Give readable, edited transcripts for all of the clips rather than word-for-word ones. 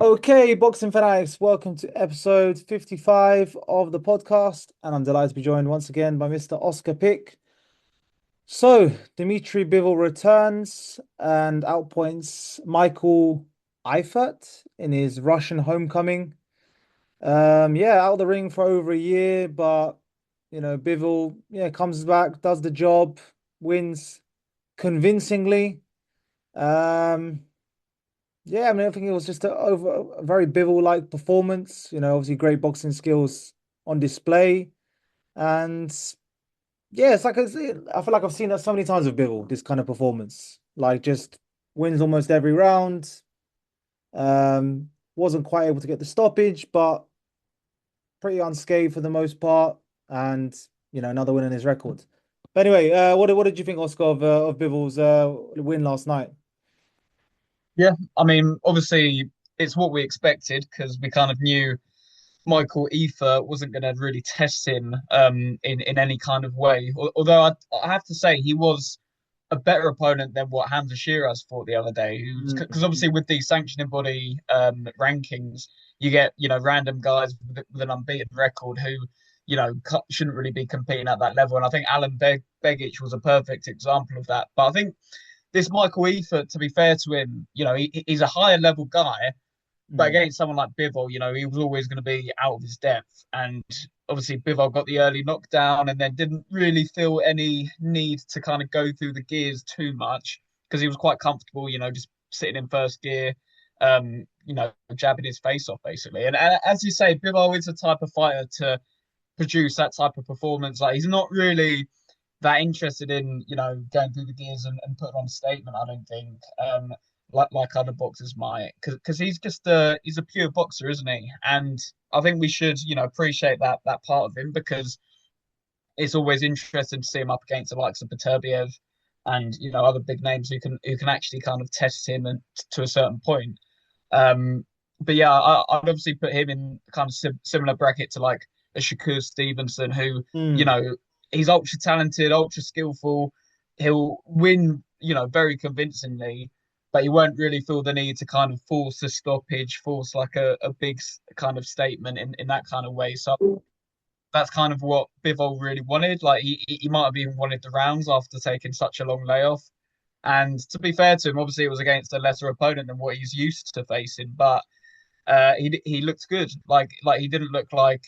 Okay, boxing fanatics, welcome to episode 55 of the podcast, and I'm delighted to be joined once again by Mr. Oscar Pick. So, Dmitry Bivol returns and outpoints Michael Eifert in his Russian homecoming. Yeah, out of the ring for over a year, but Bivol, comes back, does the job, wins convincingly. Um, Yeah, I mean, I think it was just a very Bivol-like performance. Obviously great boxing skills on display, and yeah, I feel like I've seen that so many times with Bivol. This kind of performance, like just wins almost every round. Wasn't quite able to get the stoppage, but pretty unscathed for the most part, and another win in his record. But anyway, what did you think, Oscar, of Bivol's win last night? Yeah, I mean, obviously, it's what we expected because we kind of knew Michael Eifert wasn't going to really test him in any kind of way. Although I have to say he was a better opponent than what Hamza Shiraz fought the other day. Who's because obviously with the sanctioning body rankings, you get random guys with an unbeaten record who shouldn't really be competing at that level. And I think Begic was a perfect example of that. But I think this Michael Eifert, to be fair to him, he's a higher level guy, but Mm. against someone like Bivol, he was always going to be out of his depth. And obviously, Bivol got the early knockdown and then didn't really feel any need to kind of go through the gears too much because he was quite comfortable, just sitting in first gear, jabbing his face off basically. And as you say, Bivol is the type of fighter to produce that type of performance. Like he's not really that interested in going through the gears and putting on a statement. I don't think like other boxers might because he's a pure boxer, isn't he? And I think we should appreciate that part of him because it's always interesting to see him up against the likes of Beterbiev and other big names who can actually kind of test him and to a certain point. But yeah, I'd obviously put him in kind of similar bracket to like a Shakur Stevenson, who Mm. he's ultra talented, ultra skillful. He'll win, very convincingly, but he won't really feel the need to kind of force a stoppage, force like a big kind of statement in that kind of way. So that's kind of what Bivol really wanted. Like he might have even wanted the rounds after taking such a long layoff. And to be fair to him, obviously it was against a lesser opponent than what he's used to facing, but he looked good. Like he didn't look like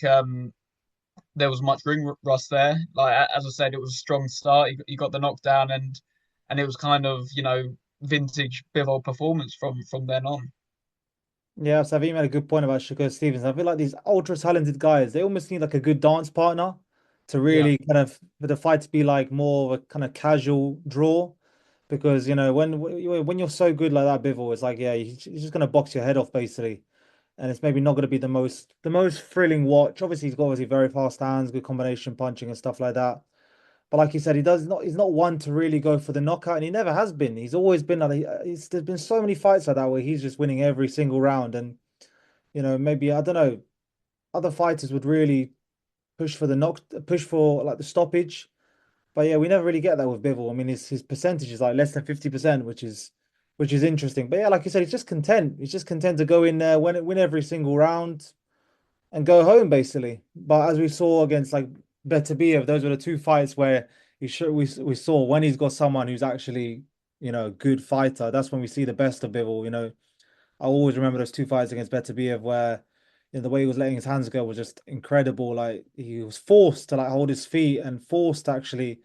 there was much ring rust there. Like as I said, it was a strong start. He got the knockdown and it was kind of vintage Bivol performance from then on. Yeah, so I think you made a good point about Shakur Stevens. I feel like these ultra talented guys, they almost need like a good dance partner to Yeah, really kind of for the fight to be like more of a kind of casual draw. Because when you're so good like that, Bivol, it's like yeah, he's just gonna box your head off basically, and it's maybe not gonna be the most thrilling watch. Obviously, he's got obviously very fast hands, good combination punching and stuff like that. But like you said, he's not one to really go for the knockout, and he never has been. He's always been like there's been so many fights like that where he's just winning every single round, and maybe I don't know, other fighters would really push for like the stoppage. But yeah, we never really get that with Bivol. I mean, his percentage is like less than 50%, which is interesting. But yeah, like you said, he's just content. He's just content to go in there, win every single round, and go home basically. But as we saw against like Beterbiev, those were the two fights where we saw when he's got someone who's actually a good fighter. That's when we see the best of Bivol. I always remember those two fights against Beterbiev where the way he was letting his hands go was just incredible. Like he was forced to like hold his feet and forced to actually,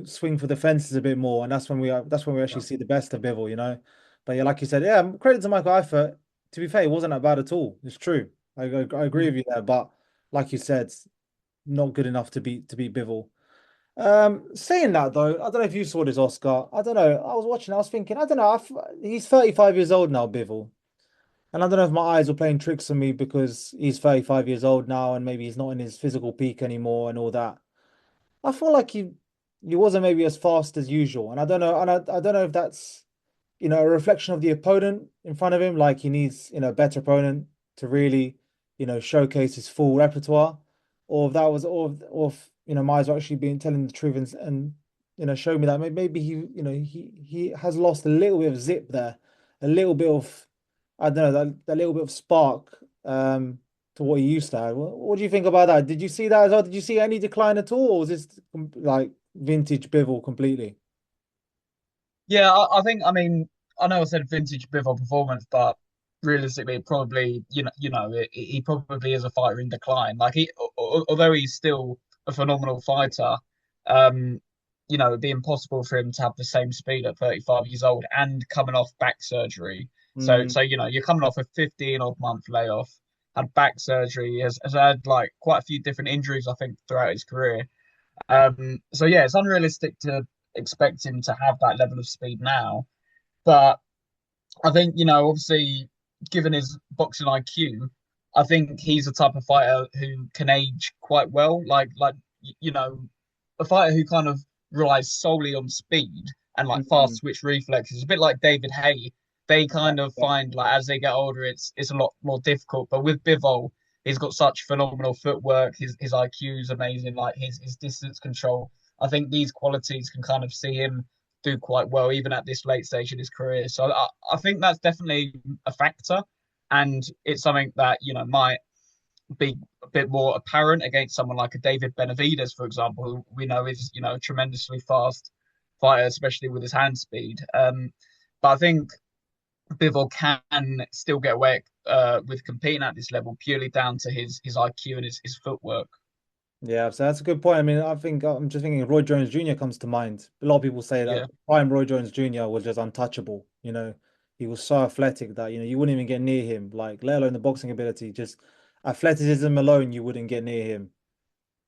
swing for the fences a bit more. And that's when we actually yeah, see the best of Bivol. But yeah, like you said, yeah, credit to Michael Eifert. To be fair, he wasn't that bad at all. It's true. I agree mm, with you there. But like you said, not good enough to beat Bivol. Saying that though, I don't know if you saw this, Oscar. I don't know. I was watching, I was thinking, I don't know. He's 35 years old now, Bivol. And I don't know if my eyes were playing tricks on me because he's 35 years old now and maybe he's not in his physical peak anymore and all that. I feel like he wasn't maybe as fast as usual. And I don't know, and I don't know if that's, a reflection of the opponent in front of him. Like he needs, a better opponent to really, showcase his full repertoire. Or if that was, or if, my eyes were actually being telling the truth and show me that maybe he has lost a little bit of zip there, a little bit of I don't know, that little bit of spark to what he used to have. What do you think about that? Did you see that as well? Did you see any decline at all, or was this like vintage Bivol completely? Yeah, I think I mean I know I said vintage Bivol performance, but realistically, probably he probably is a fighter in decline. Like although he's still a phenomenal fighter, um, it'd be impossible for him to have the same speed at 35 years old and coming off back surgery. So Mm, you're coming off a 15 odd month layoff, had back surgery, has had like quite a few different injuries I think throughout his career. So yeah, it's unrealistic to expect him to have that level of speed now. But I think, obviously, given his boxing IQ, I think he's the type of fighter who can age quite well. A fighter who kind of relies solely on speed and like fast mm, switch reflexes, a bit like David Haye. They kind of yeah. find like as they get older, it's a lot more difficult. But with Bivol, he's got such phenomenal footwork. His IQ is amazing. Like his distance control. I think these qualities can kind of see him do quite well, even at this late stage in his career. So I think that's definitely a factor, and it's something that might be a bit more apparent against someone like a David Benavides, for example, who we know is a tremendously fast fighter, especially with his hand speed. But I think Bivol can still get away with competing at this level purely down to his IQ and his footwork. Yeah, so that's a good point. I mean, I think I'm just thinking Roy Jones Jr. comes to mind. A lot of people say that Yeah. prime Roy Jones Jr. was just untouchable. He was so athletic that, you wouldn't even get near him, like, let alone the boxing ability, just athleticism alone, you wouldn't get near him.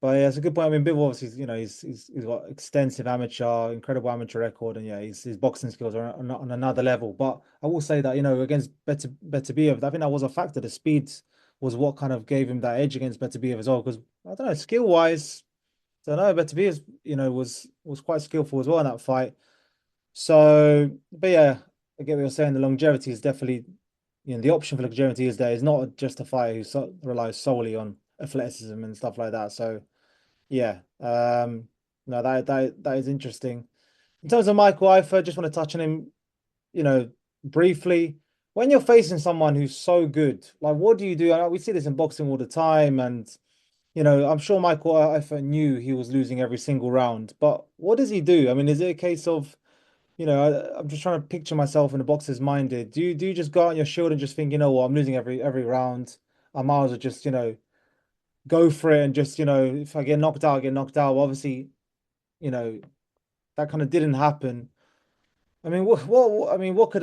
But yeah, it's a good point. I mean, Bivol obviously, he's got extensive amateur, incredible amateur record, and yeah, his boxing skills are on another level. But I will say that, against Beterbiev, I think that was a factor. The speed was what kind of gave him that edge against Beterbiev as well. Because I don't know, skill wise, I don't know, Beterbiev, was quite skillful as well in that fight. So, but yeah, I get what you're saying. The longevity is definitely, the option for longevity is there. It's not just a fighter who relies solely on athleticism and stuff like that. So. Yeah. No, that is interesting. In terms of Michael Eifert, just want to touch on him, you know, briefly. When you're facing someone who's so good, like what do you do? I know we see this in boxing all the time, and I'm sure Michael Eifert knew he was losing every single round, but what does he do? I mean, is it a case of, I'm just trying to picture myself in the boxer's minded. Do you just go out on your shield and just think, what, I'm losing every round. I might as well just, go for it and just, if I get knocked out, I get knocked out. Well, obviously, you know, that kind of didn't happen. I mean, I mean, what could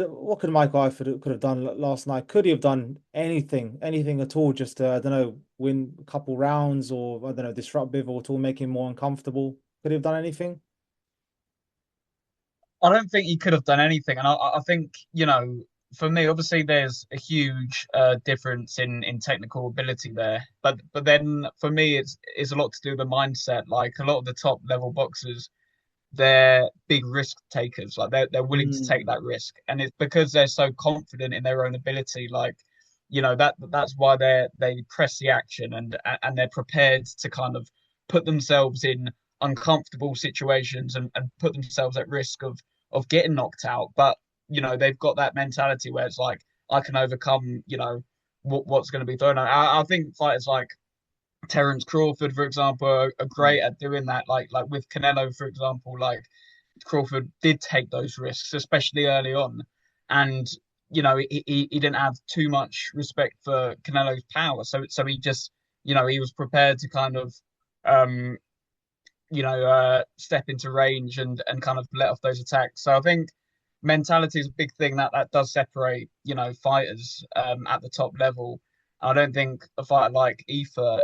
Michael Eifert could have done last night? Could he have done anything at all? Just to, I don't know, win a couple rounds, or I don't know, disrupt Bivol at all, make him more uncomfortable. Could he have done anything? I don't think he could have done anything, and I think for me, obviously, there's a huge difference in technical ability there, but then for me, it's a lot to do with the mindset. Like a lot of the top level boxers, they're big risk takers. Like they're willing to take Mm, that risk, and it's because they're so confident in their own ability. Like that's why they press the action and they're prepared to kind of put themselves in uncomfortable situations and put themselves at risk of getting knocked out. But they've got that mentality where it's like I can overcome what's going to be thrown. I think fighters like Terence Crawford, for example, are great mm, at doing that. Like with Canelo, for example, like Crawford did take those risks, especially early on, and he didn't have too much respect for Canelo's power, so he just he was prepared to kind of um step into range and kind of let off those attacks. So I think mentality is a big thing that does separate fighters at the top level. I don't think a fighter like Eifert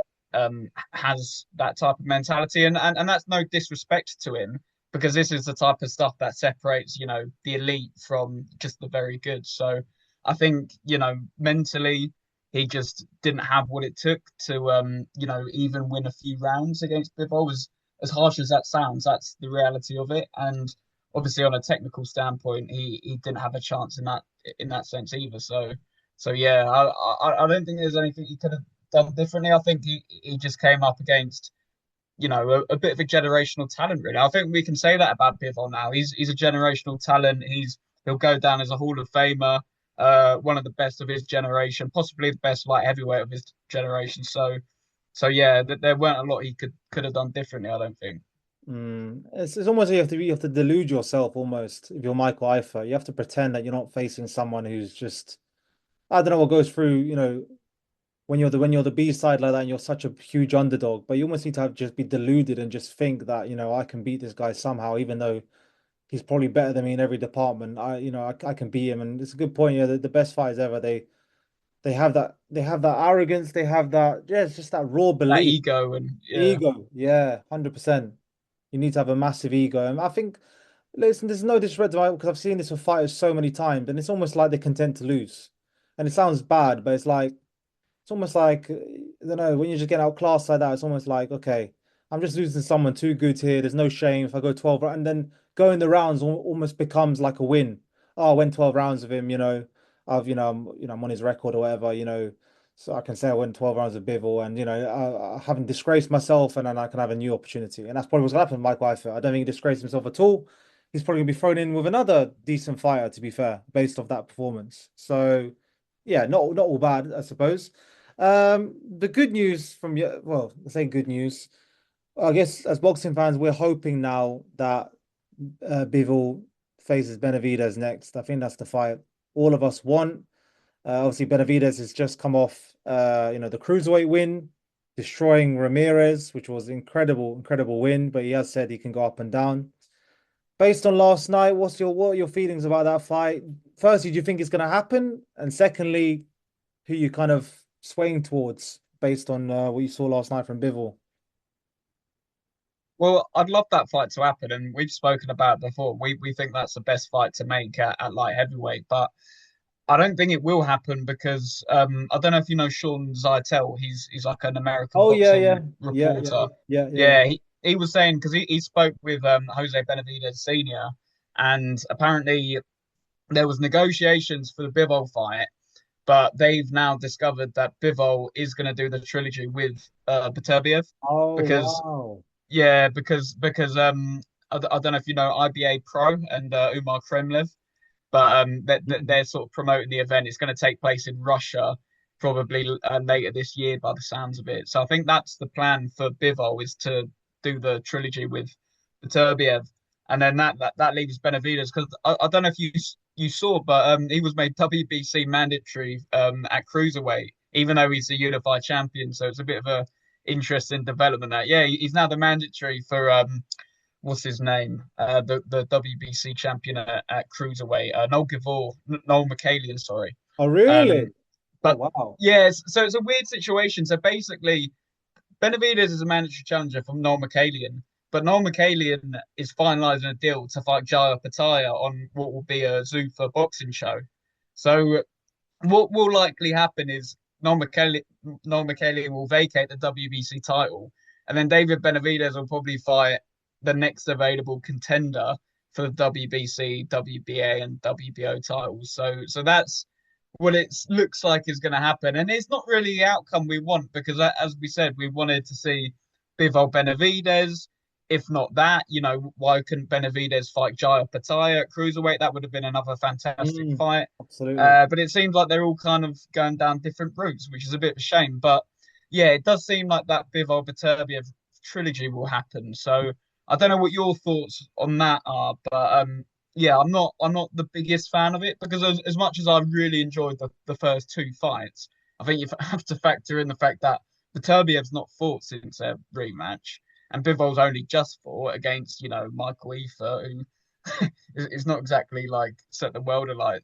has that type of mentality, and that's no disrespect to him because this is the type of stuff that separates the elite from just the very good. So I think mentally he just didn't have what it took to even win a few rounds against Bivol. As harsh as that sounds, that's the reality of it. And obviously, on a technical standpoint, he didn't have a chance in that sense either. So yeah, I don't think there's anything he could have done differently. I think he just came up against a bit of a generational talent. Really, I think we can say that about Bivol now. He's a generational talent. He'll go down as a Hall of Famer. one of the best of his generation, possibly the best light heavyweight of his generation. So yeah, there weren't a lot he could have done differently, I don't think. It's almost like you have to delude yourself almost if you're Michael Eifert. You have to pretend that you're not facing someone who's just I don't know what goes through, when you're the B side like that and you're such a huge underdog, but you almost need to have just be deluded and just think that, I can beat this guy somehow, even though he's probably better than me in every department. I can beat him. And it's a good point. Yeah, the best fighters ever, they have that arrogance, they have that, yeah, it's just that raw That belief. ego and yeah, Ego, yeah, 100%. You need to have a massive ego. And I think, listen, there's no disrespect to my because I've seen this with fighters so many times, and it's almost like they're content to lose. And it sounds bad, but it's almost like I don't know, when you just get outclassed like that, it's almost like, okay, I'm just losing someone too good here. There's no shame if I go 12 and then going the rounds almost becomes like a win. Oh, I went 12 rounds with him, I'm on his record or whatever, so I can say I went 12 rounds with Bivol and I haven't disgraced myself and then I can have a new opportunity. And that's probably what's gonna happen with Mike Eifert. I don't think he disgraced himself at all. He's probably gonna be thrown in with another decent fighter, to be fair, based off that performance. So yeah, not all bad, I suppose. The good news from you, well, I say good news. I guess as boxing fans, we're hoping now that Bivol faces Benavidez next. I think that's the fight all of us want. Obviously, Benavidez has just come off, the cruiserweight win, destroying Ramirez, which was incredible, incredible win. But he has said he can go up and down. Based on last night, what are your feelings about that fight? Firstly, do you think it's going to happen? And secondly, who you kind of swaying towards based on what you saw last night from Bivol? well, I'd love that fight to happen, and we've spoken about it before. We think that's the best fight to make at light heavyweight, but I don't think it will happen because I don't know if you know Sean Zeitel. He's like an American Oh yeah, yeah, boxing yeah, yeah, reporter. yeah, yeah, yeah. Yeah, he was saying because he spoke with Jose Benavidez Senior, and apparently there was negotiations for the Bivol fight, but they've now discovered that Bivol is going to do the trilogy with Beterbiev Oh because wow. I don't know if you know IBA Pro and Umar Kremlev, but they're sort of promoting the event. It's going to take place in Russia, probably later this year, by the sounds of it. So I think that's the plan for Bivol is to do the trilogy with the Turbiev, and then that leaves Benavidez because I don't know if you saw, but he was made WBC mandatory at cruiserweight, even though he's the unified champion. So it's a bit of a interesting development. That yeah, he's now the mandatory for what's his name? The WBC champion at cruiserweight, Noel McKalian, sorry. Oh Um, really? Oh but wow. yes, so it's a weird situation. So basically, Benavidez is a mandatory challenger from Noel McKalian, but Noel McKalian is finalising a deal to fight Jaya Pataya on what will be a Zuffa boxing show. So what will likely happen is Noel McKelly will vacate the WBC title, and then David Benavidez will probably fight the next available contender for the WBC, WBA, and WBO titles. So that's what it looks like is going to happen, and it's not really the outcome we want because, as we said, we wanted to see Bivol Benavidez. If not that, why couldn't Benavidez fight Jaya Pataya at cruiserweight? That would have been another fantastic Mm, fight. absolutely. But it seems like they're all kind of going down different routes, which is a bit of a shame. But yeah, it does seem like that Bivol Beterbiev trilogy will happen. So I don't know what your thoughts on that are, but yeah, I'm not the biggest fan of it because as much as I really enjoyed the first two fights, I think you have to factor in the fact that Beterbiev's not fought since their rematch, and Bivol's only just fought against Michael Eifert, who is not exactly like set the world alight.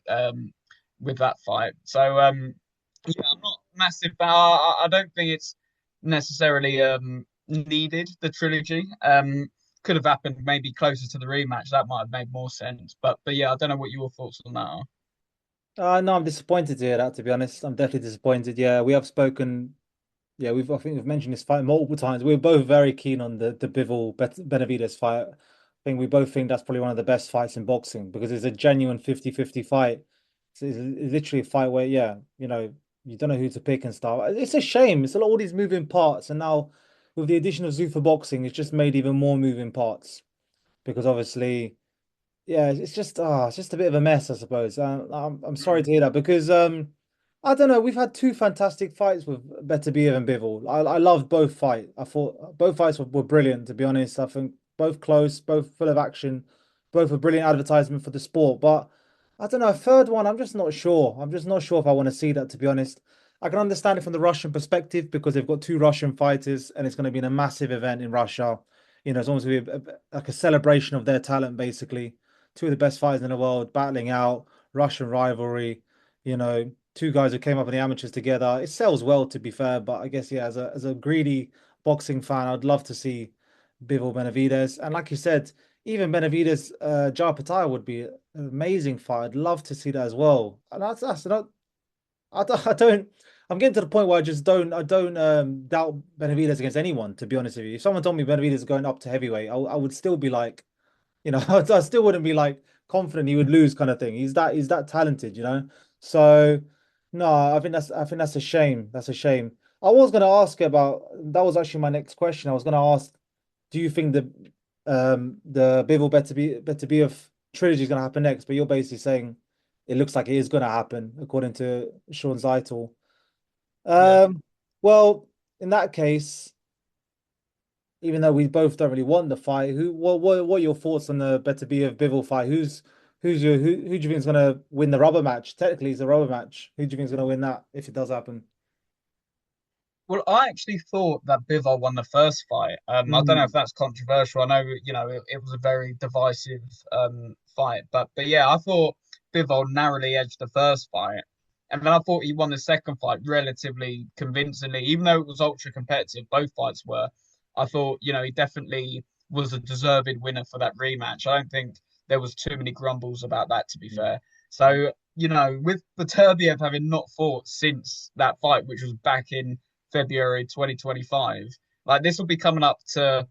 With that fight. So yeah, I'm not massive, but I don't think it's necessarily needed the trilogy. Could have happened maybe closer to the rematch. That might have made more sense. But yeah, I don't know what your thoughts on that are. No, I'm disappointed to hear that, to be honest. I'm definitely disappointed. Yeah, we have spoken. Yeah, I think we've mentioned this fight multiple times. We're both very keen on the Bivol Benavidez fight. I think we both think that's probably one of the best fights in boxing because it's a genuine 50-50 fight. It's literally a fight where, yeah, you don't know who to pick and stuff. It's a shame. It's all these moving parts. And now with the addition of Zuffa boxing, it's just made even more moving parts because obviously yeah, it's just a bit of a mess, I suppose. I'm sorry to hear that because I don't know. We've had two fantastic fights with Beterbiev and Bivol. I loved both fight. I thought both fights were brilliant. To be honest, I think both close, both full of action, both a brilliant advertisement for the sport. But I don't know. A third one, I'm just not sure. I'm just not sure if I want to see that. To be honest, I can understand it from the Russian perspective because they've got two Russian fighters, and it's going to be in a massive event in Russia. You know, it's almost going to be like a celebration of their talent, basically two of the best fighters in the world battling out, Russian rivalry, you know, two guys who came up in the amateurs together. It sells well, to be fair, but I guess, yeah, as a greedy boxing fan, I'd love to see Bivol Benavidez. And like you said, even Benavidez, Jar Pattaya would be an amazing fight. I'd love to see that as well. And that's not, I don't, I'm getting to the point where I don't doubt Benavidez against anyone, to be honest with you. If someone told me Benavidez is going up to heavyweight, I would still be like, you know, I still wouldn't be like confident he would lose kind of thing. He's that talented, you know. So no, I think that's a shame. That's a shame. I was gonna ask about that was actually my next question. I was gonna ask, do you think the Bivol Better Be of trilogy is gonna happen next? But you're basically saying it looks like it is gonna happen according to Sean Zeitel. Yeah. Um, well, in that case even though we both don't really want the fight, what are your thoughts on the Better Be of Bivol fight? Who do you think is gonna win the rubber match? Technically, it's a rubber match. Who do you think is gonna win that if it does happen? Well, I actually thought that Bivol won the first fight. I don't know if Mm, that's controversial. I know, it was a very divisive fight, but yeah, I thought Bivol narrowly edged the first fight, and then I thought he won the second fight relatively convincingly, even though it was ultra competitive. Both fights were. I thought, he definitely was a deserved winner for that rematch. I don't think there was too many grumbles about that, to be mm, fair. So, with Beterbiev having not fought since that fight, which was back in February 2025. Like this will be coming up to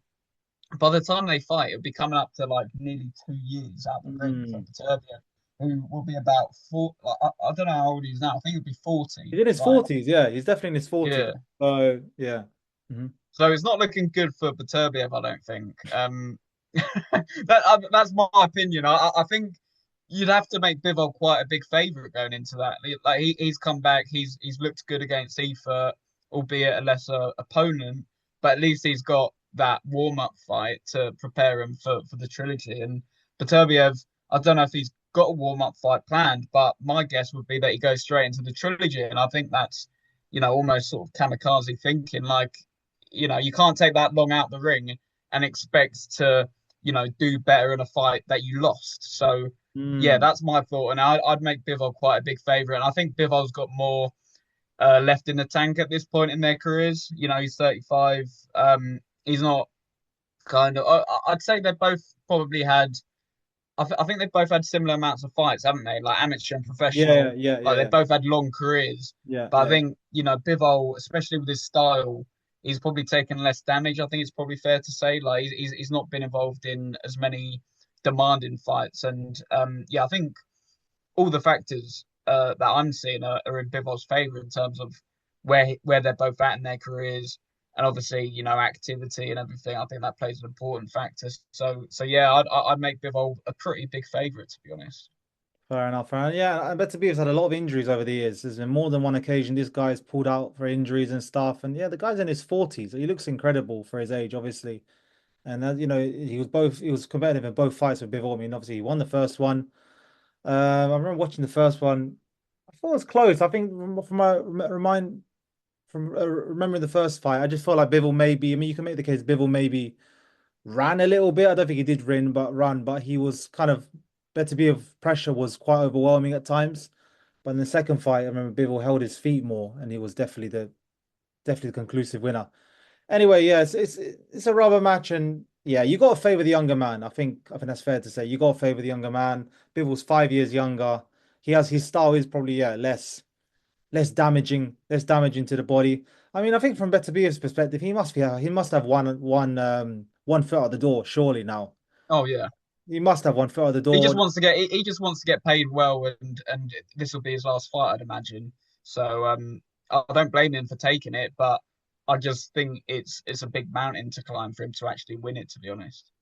by the time they fight, it'll be coming up to like nearly 2 years out the ring for mm. Paterno, who will be about four. Like, I don't know how old he is now. I think he'll be 40. He's in his Right. 40s, yeah. He's definitely in his 40s. Yeah. So yeah. Mhm. So it's not looking good for Beterbiev, I don't think. That's my opinion. I think you'd have to make Bivol quite a big favourite going into that. Like he's come back, he's looked good against Eifert, albeit a lesser opponent, but at least he's got that warm up fight to prepare him for the trilogy. And Beterbiev, I don't know if he's got a warm up fight planned, but my guess would be that he goes straight into the trilogy, and I think that's almost sort of kamikaze thinking. Like, you can't take that long out the ring and expect to, do better in a fight that you lost. So, yeah, Mm. that's my thought. And I'd make Bivol quite a big favourite. And I think Bivol's got more left in the tank at this point in their careers. He's 35. He's not kind of, I'd say they both probably had, I think they've both had similar amounts of fights, haven't they? Like amateur and Yeah, professional. yeah, Like yeah, they've both had long careers. yeah, But I yeah. think, Bivol, especially with his style, he's probably taken less damage. I think it's probably fair to say. Like he's not been involved in as many demanding fights. And yeah, I think all the factors that I'm seeing are in Bivol's favour in terms of where they're both at in their careers, and obviously activity and everything. I think that plays an important factor. So yeah, I'd make Bivol a pretty big favourite, to be honest. Fair enough. Fair enough. Yeah, I bet Tabiv's had a lot of injuries over the years. There's been more than one occasion this guy's pulled out for injuries and stuff. And yeah, the guy's in his 40s. He looks incredible for his age, obviously. And you know, he was competitive in both fights with Bivol. I mean, obviously he won the first one. I remember watching the first one. I thought it was close. I think from my remind from remembering the first fight, I just felt like Bivol maybe. I mean, you can make the case Bivol maybe ran a little bit. I don't think he did run, but he was kind of better be of pressure was quite overwhelming at times. But in the second fight, I remember Bivol held his feet more, and he was definitely the conclusive winner. Anyway, yeah, it's a rubber match, and yeah, you got to favor the younger man. I think that's fair to say. You got to favor the younger man. Bivol's 5 years younger. He has his style is probably less damaging to the body. I mean, I think from Beterbiev's perspective, he must have one foot out the door, surely now. Oh yeah. He must have one foot out the He just door. wants to get he just wants to get paid well, and this will be his last fight, I'd imagine. So I don't blame him for taking it, but I just think it's a big mountain to climb for him to actually win it, to be honest.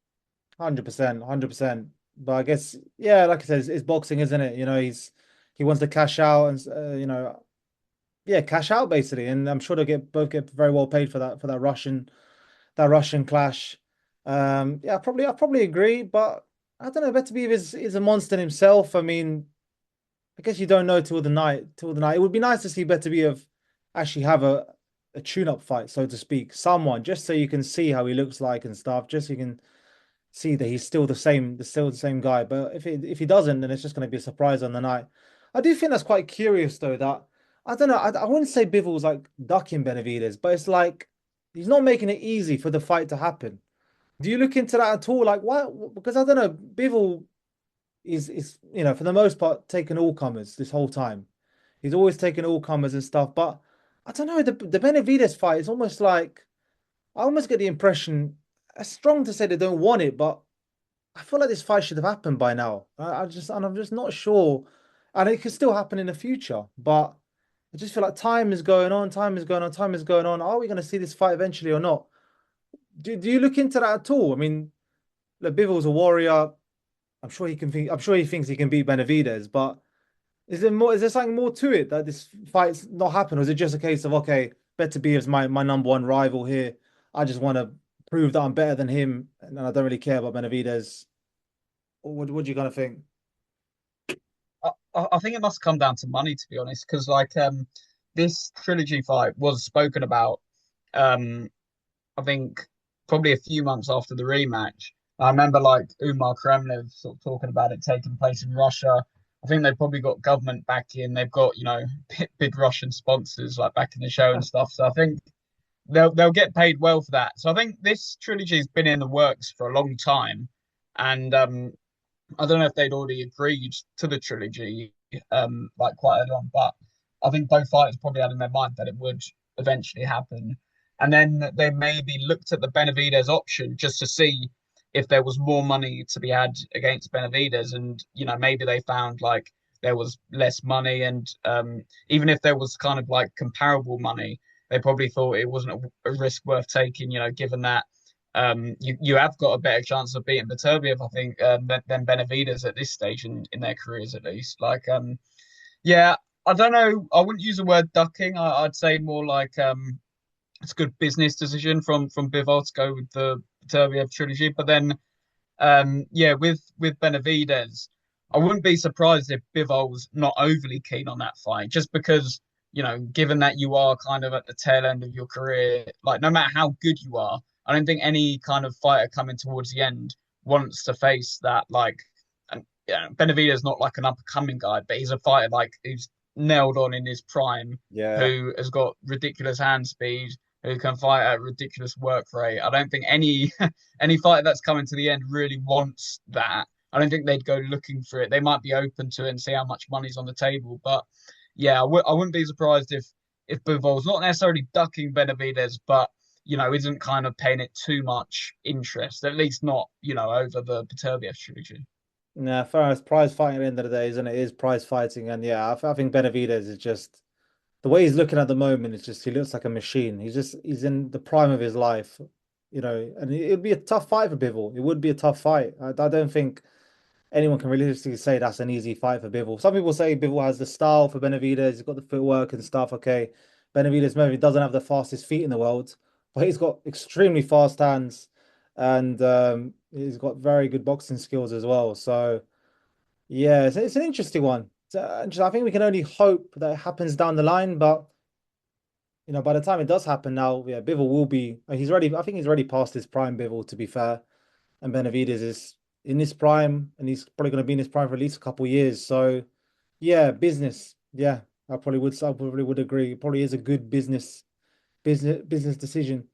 100%, 100%. But I guess, yeah, like I said, it's boxing, isn't it? He wants to cash out and yeah, cash out basically. And I'm sure they'll both get very well paid for that Russian clash. Yeah, I probably agree, but I don't know. Beterbiev is a monster himself. I mean, I guess you don't know till the night. It would be nice to see Beterbiev actually have a tune-up fight, so to speak. Someone just so you can see how he looks like and stuff, just so you can see that he's still the same guy. But if he doesn't, then it's just going to be a surprise on the night. I do think that's quite curious though. That I don't know. I wouldn't say Bivol's like ducking Benavidez, but it's like he's not making it easy for the fight to happen. Do you look into that at all? Like why? Because I don't know. Bivol is for the most part taking all comers this whole time. He's always taking all comers and stuff. But I don't know. The Benavidez fight is almost like I almost get the impression. It's strong to say they don't want it, but I feel like this fight should have happened by now. I'm just not sure, and it could still happen in the future. But I just feel like time is going on, time is going on, time is going on. Are we going to see this fight eventually or not? Do you look into that at all? I mean, look, Bivol's a warrior. I'm sure he can think. I'm sure he thinks he can beat Benavidez. But is there more? Is there something more to it that this fight's not happened, or is it just a case of okay, Beterbiev is my number one rival here. I just want to prove that I'm better than him, and I don't really care about Benavidez. What do you kind of think? I think it must come down to money, to be honest, because like this trilogy fight was spoken about. Um, I think probably a few months after the rematch. I remember like Umar Kremlev sort of talking about it taking place in Russia. I think they've probably got government backing. They've got, big Russian sponsors like backing the show and stuff. So I think they'll get paid well for that. So I think this trilogy's been in the works for a long time. And I don't know if they'd already agreed to the trilogy like quite early on, but I think both fighters probably had in their mind that it would eventually happen. And then they maybe looked at the Benavidez option just to see if there was more money to be had against Benavidez. And, maybe they found like there was less money. And even if there was kind of like comparable money, they probably thought it wasn't a risk worth taking, given that you have got a better chance of beating Beterbiev, I think, than Benavidez at this stage in their careers, at least. Like, yeah, I don't know. I wouldn't use the word ducking. I'd say more like it's a good business decision from Bivol to go with the Beterbiev trilogy. But then, yeah, with Benavidez, I wouldn't be surprised if Bivol's not overly keen on that fight, just because. Given that you are kind of at the tail end of your career, like no matter how good you are, I don't think any kind of fighter coming towards the end wants to face that. Like, and Benavidez not like an up and coming guy, but he's a fighter like who's nailed on in his prime, Yeah. who has got ridiculous hand speed, who can fight at ridiculous work rate. I don't think any any fighter that's coming to the end really wants that. I don't think they'd go looking for it. They might be open to it and see how much money's on the table, but yeah, I wouldn't be surprised if Bivol's not necessarily ducking Benavidez, but isn't kind of paying it too much interest, at least not, over the Beterbiev trilogy. Yeah, fair enough. It's prize fighting at the end of the day, isn't it? It is prize fighting, and yeah, I think Benavidez is just the way he's looking at the moment. It's just he looks like a machine. He's in the prime of his life, and it'd be a tough fight for Bivol. It would be a tough fight. I don't think anyone can realistically say that's an easy fight for Bivol. Some people say Bivol has the style for Benavidez. He's got the footwork and stuff. Okay, Benavidez maybe doesn't have the fastest feet in the world, but he's got extremely fast hands, and he's got very good boxing skills as well. So yeah, it's an interesting one. I think we can only hope that it happens down the line, but by the time it does happen now, yeah, Bivol will be. He's already. I think he's already past his prime. Bivol, to be fair, and Benavidez is in his prime, and he's probably going to be in his prime for at least a couple of years. So, yeah, business. Yeah, I probably would agree. It probably is a good business decision.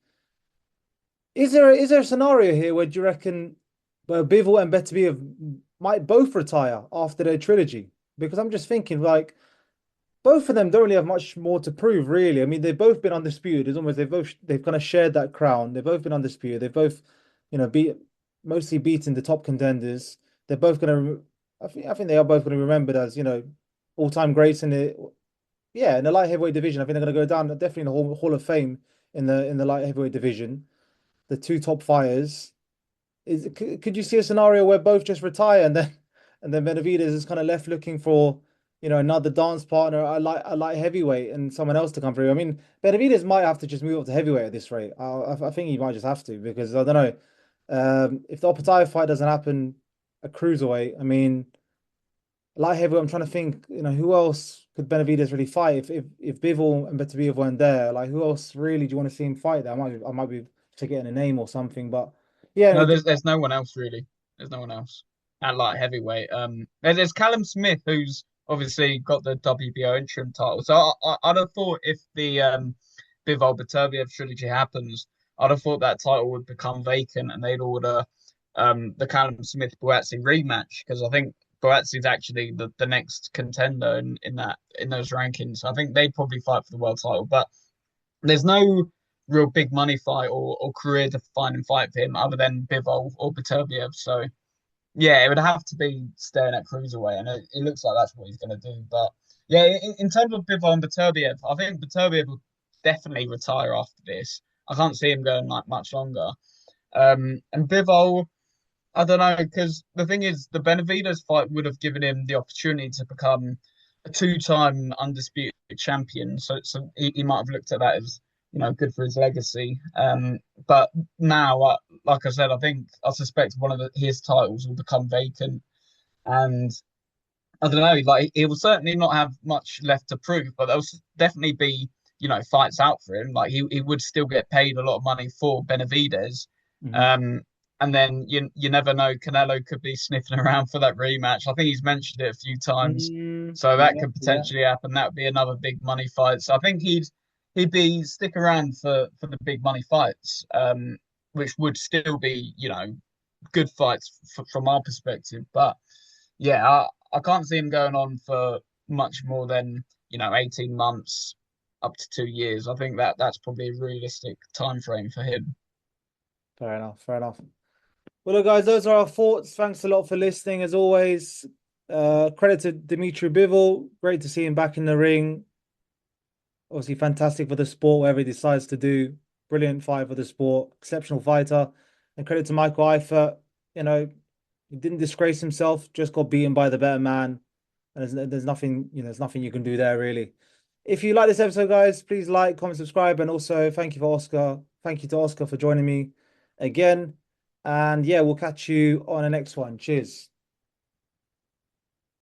Is there a scenario here where do you reckon where Bivol and Beterbiev might both retire after their trilogy? Because I'm just thinking like both of them don't really have much more to prove, really. I mean, they've both been undisputed. It's almost they've kind of shared that crown. They've both been undisputed. They've both, mostly beaten the top contenders. They're both gonna. I think they are both going to be remembered as all-time greats in the light heavyweight division. I think they're going to go down definitely in the Hall of Fame in the light heavyweight division. The two top fighters. Could you see a scenario where both just retire and then Benavidez is kind of left looking for, another dance partner, a light heavyweight, and someone else to come through? I mean, Benavidez might have to just move up to heavyweight at this rate. I think he might just have to, because I don't know, if the Opetaia fight doesn't happen at cruiserweight. I mean, light heavyweight. I'm trying to think, who else could Benavidez really fight if Bivol and Beterbiev weren't there? Like, who else really do you want to see him fight there? I might be forgetting a name or something, but yeah, No, there's no one else really. There's no one else at light heavyweight. There's Callum Smith, who's obviously got the WBO interim title. So I'd have thought if the Bivol Beterbiev trilogy happens, I'd have thought that title would become vacant and they'd order the Callum Smith Buatsi rematch, because I think Buatsi's actually the next contender in those rankings. I think they'd probably fight for the world title, but there's no real big money fight or career defining fight for him other than Bivol or Beterbiev. So yeah, it would have to be staying at cruiserweight, and it looks like that's what he's going to do. But yeah, in terms of Bivol and Beterbiev, I think Beterbiev will definitely retire after this. I can't see him going like much longer. And Bivol, I don't know, because the thing is, the Benavidez fight would have given him the opportunity to become a two-time undisputed champion. So he might have looked at that as, good for his legacy. But now, like I said, I suspect one of his titles will become vacant, and I don't know, like he will certainly not have much left to prove, but there'll definitely be, fights out for him. Like he would still get paid a lot of money for Benavidez. Mhm. Um, and then you never know, Canelo could be sniffing around for that rematch. I think he's mentioned it a few times. So that Yeah, could yeah. potentially happen. That would be another big money fight. So I think he'd be stick around for the big money fights, which would still be, good fights from our perspective. But yeah, I can't see him going on for much more than 18 months up to 2 years. I think that's probably a realistic time frame for him. Fair enough. Fair enough. Well, look, guys, those are our thoughts. Thanks a lot for listening, as always. Credit to Dmitry Bivol. Great to see him back in the ring. Obviously, fantastic for the sport, whatever he decides to do. Brilliant fight for the sport. Exceptional fighter. And credit to Michael Eifert. You know, he didn't disgrace himself, just got beaten by the better man. And there's nothing, there's nothing you can do there, really. If you like this episode, guys, please like, comment, subscribe, and also thank you for Oscar. Thank you to Oscar for joining me again. And yeah, we'll catch you on the next one. Cheers.